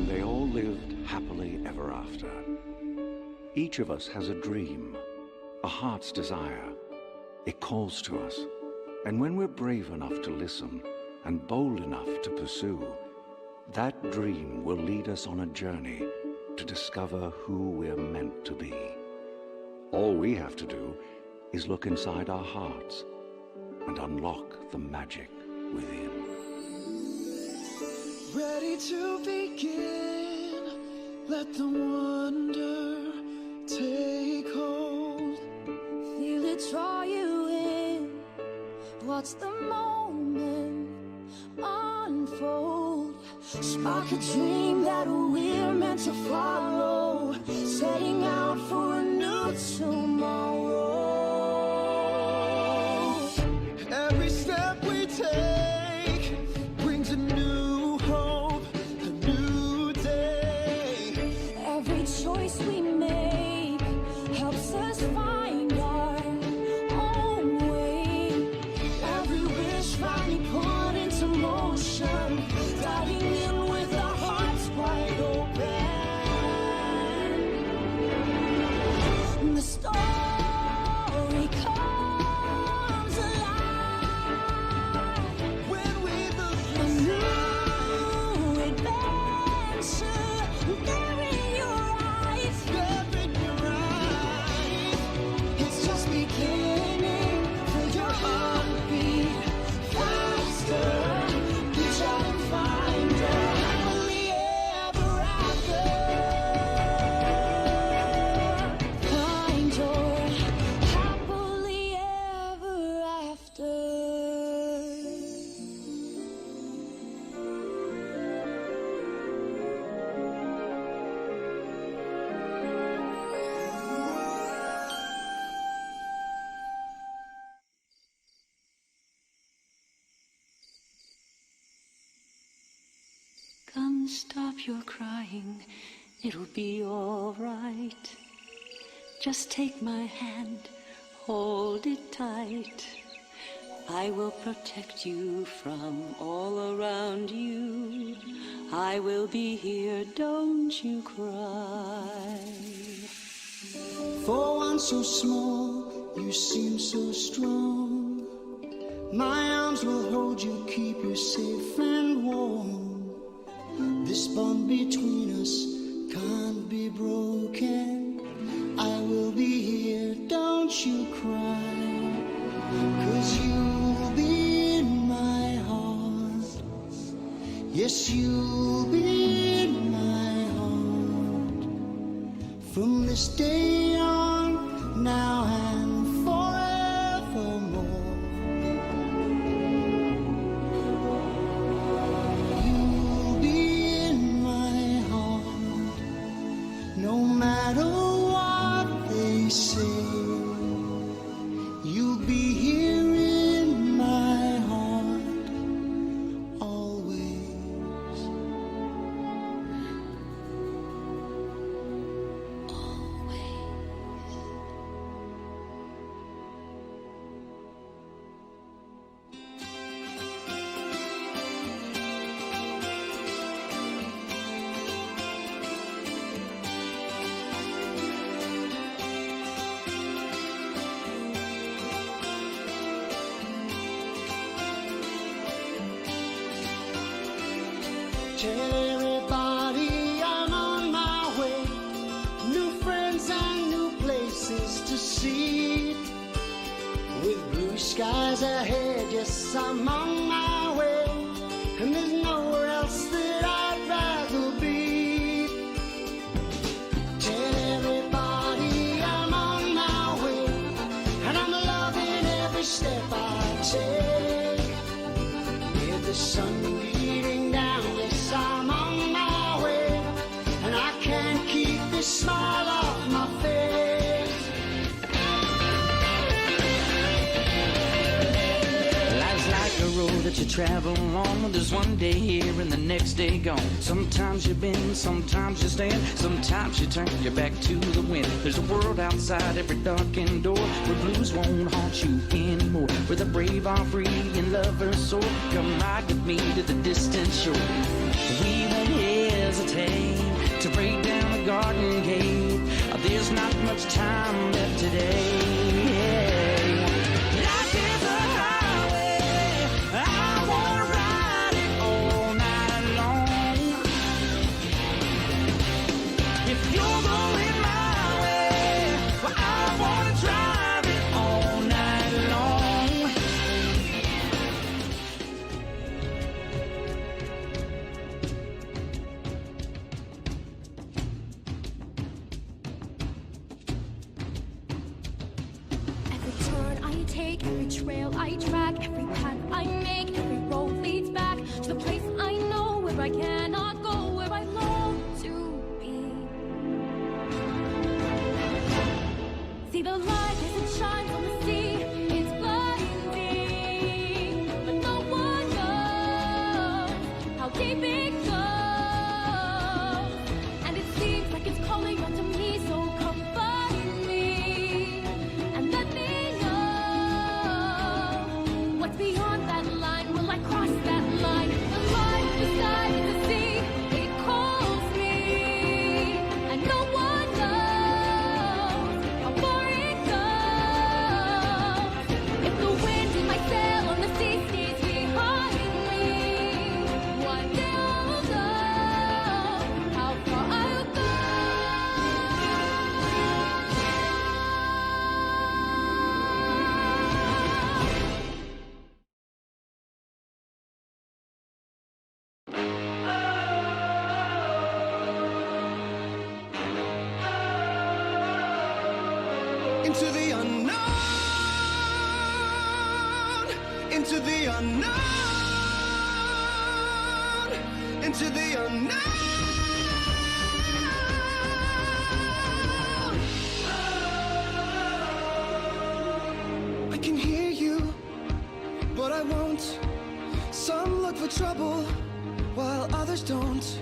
and they all lived happily ever after. Each of us has a dream, a heart's desire. It calls to us, and when we're brave enough to listen and bold enough to pursue, that dream will lead us on a journey to discover who we're meant to be. All we have to do is look inside our hearts and unlock the magic within. Ready to begin, let the wonder take hold. Feel it draw you in, watch the moment unfold. Spark a dream that we're meant to follow, setting out for a new tomorrow. Every step we take brings a new hope, a new day. Every choice we make helps us find our own way. Every wish finally put into motion, diving in with our hearts wide open. The story comes alive When we look a new adventure there in your eyes. up in your eyes, It's just beginning. Feel your heartbeat faster. Reach out and find her happily ever after. Find your happily ever after. Come, stop your crying, it'll be all right. Just take my hand, hold it tight. I will protect you from all around you. I will be here, don't you cry. for one so small, you seem so strong. My arms will hold you, keep you safe and warm. This bond between us can't be broken. I will be here, don't you cry. 'Cause you'll be in my heart. Yes, you'll be in my heart. From this day on, now and forevermore. You'll be in my heart, no matter what they say. You'll be here in my heart, always. Tell everybody I'm on my way. New friends and new places to see. With blue skies ahead, yes, I'm on my way. And there's nowhere else that I'd rather be. Tell everybody I'm on my way. And I'm loving every step I take. With the sun beating down, yes, I'm on my way. And I can't keep this smile off my face. Life's like a road that you travel on. There's one day here and the next day gone. Sometimes you bend, sometimes you stand, sometimes you turn your back to the wind. There's a world outside every darkened door where blues won't haunt you anymore. Where the brave are free and lovers soar. Come ride with me to the distant shore. We won't hesitate take to break down the garden gate. There's not much time left today. Life is a highway, I wanna ride it all night long. If you're going my way, well, I wanna drive it all night long. Every turn I take, every trail I track, every path I make, every road leads back to the place I know where I cannot go, where I long to be. See the light as it shines on the sea, it's blinding, but no one knows how deep it goes. And it seems like it's calling out to me, so come find me and let me know what's beyond that line. Will I cross that line? The line, the sky, the sea, it calls me, and no one knows how far it goes. If the wind in my sail on the sea stays behind me, one day I'll know how far I'll go. Into the unknown, into the unknown, into the unknown. I can hear you, but I won't. Some look for trouble, while others don't.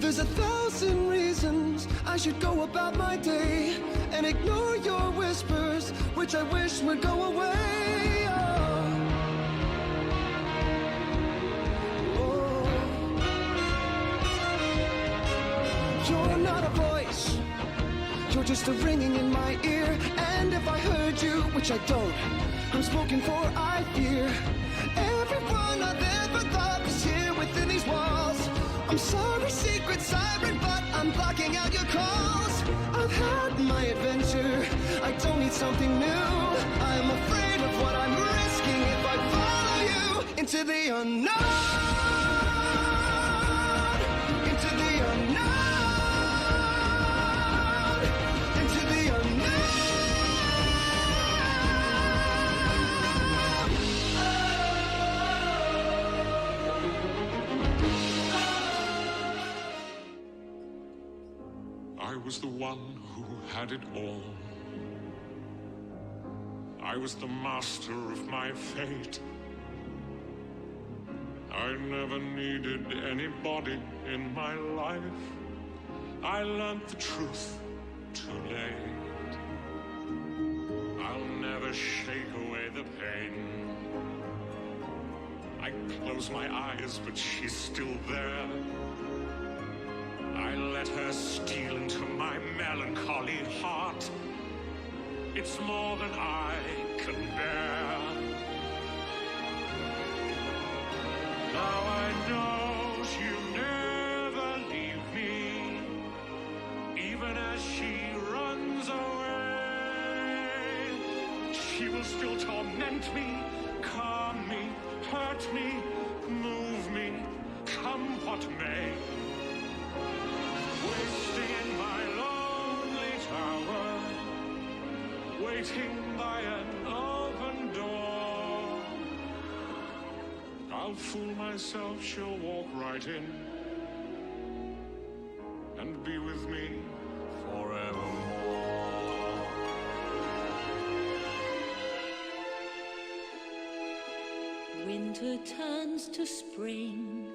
There's 1,000 reasons I should go about my day and ignore your whispers, which I wish would go away. Oh. You're not a voice, you're just a ringing in my ear. And if I heard you, which I don't, I'm spoken for, I fear. Everyone I've ever thought was here within these walls. I'm sorry, secret siren, but I'm blocking out your calls. I've had my adventure, I don't need something new. I'm afraid of what I'm risking if I follow you into the unknown. Into the unknown. Into the unknown. I was the one who had it all. I was the master of my fate. I never needed anybody in my life. I learned the truth too late. I'll never shake away the pain. I close my eyes, but she's still there. I let her steal into my melancholy heart. It's more than I can bear. Now I know she'll never leave me, even as she runs away. She will still torment me, calm me, hurt me, move me, come what may. Wasting in my lonely tower, waiting by an open door. I'll fool myself, she'll walk right in and be with me forevermore. Winter turns to spring,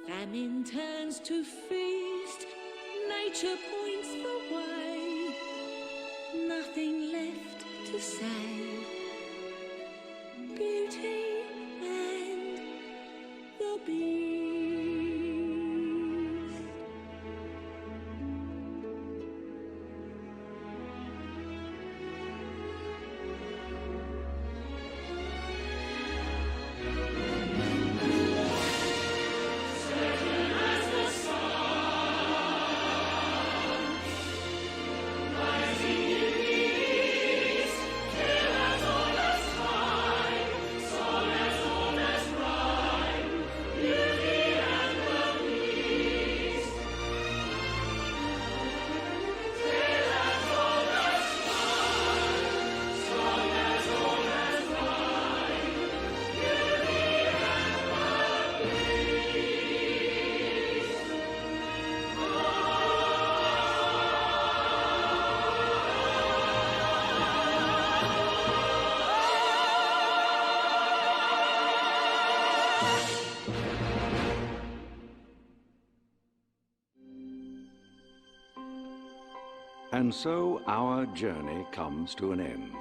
famine turns to feast, nature points the way, nothing left to say. Beauty and the Beast. And so our journey comes to an end,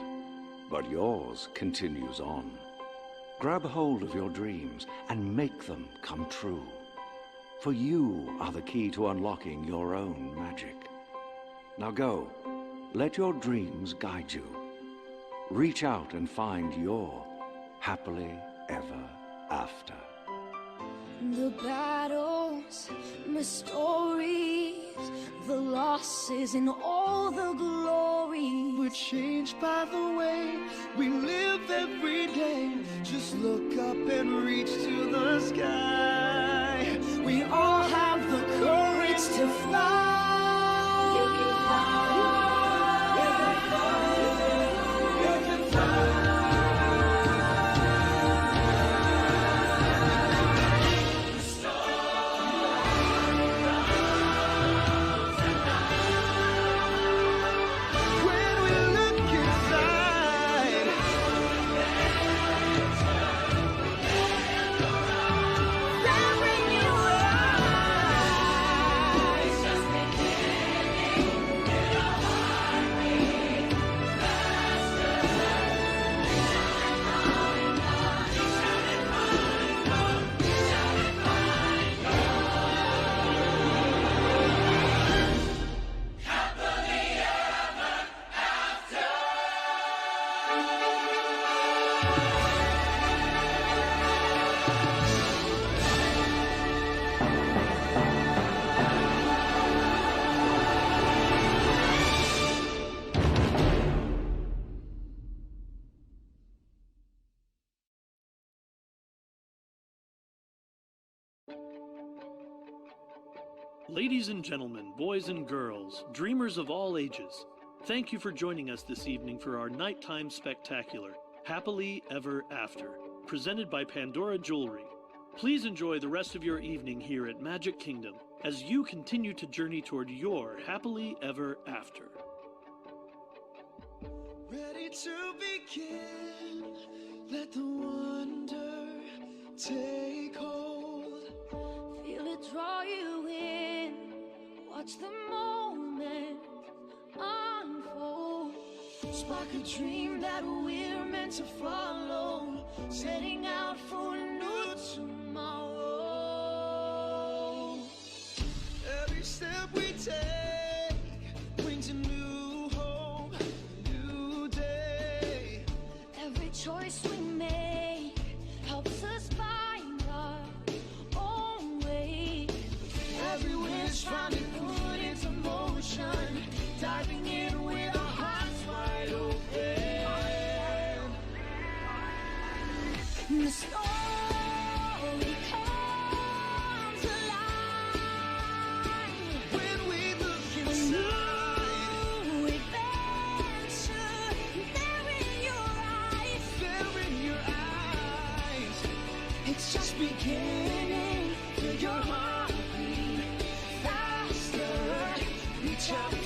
but yours continues on. Grab hold of your dreams and make them come true. For you are the key to unlocking your own magic. Now go, let your dreams guide you. Reach out and find your happily ever after. The battles, the stories, the losses, and all the glory. We're changed by the way we live every day. Just look up and reach to the sky. We all have the courage to fly. You can fly. You can fly. You can fly. Ladies and gentlemen, boys and girls, dreamers of all ages, thank you for joining us this evening for our nighttime spectacular, Happily Ever After, presented by Pandora Jewelry. Please enjoy the rest of your evening here at Magic Kingdom as you continue to journey toward your Happily Ever After. Ready to begin, let the wonder take hold. Feel it draw you in. Watch the moment unfold. Spark a dream that we're meant to follow. Setting out for a new tomorrow. Every step we take brings a new hope, a new day. Every choice we make helps us find our own way. Every wish finally put into motion. Diving in with our hearts wide open. The story comes alive When we look when inside, new adventure there in your eyes. there in your eyes, It's just beginning. Feel your heart beat faster. Reach out.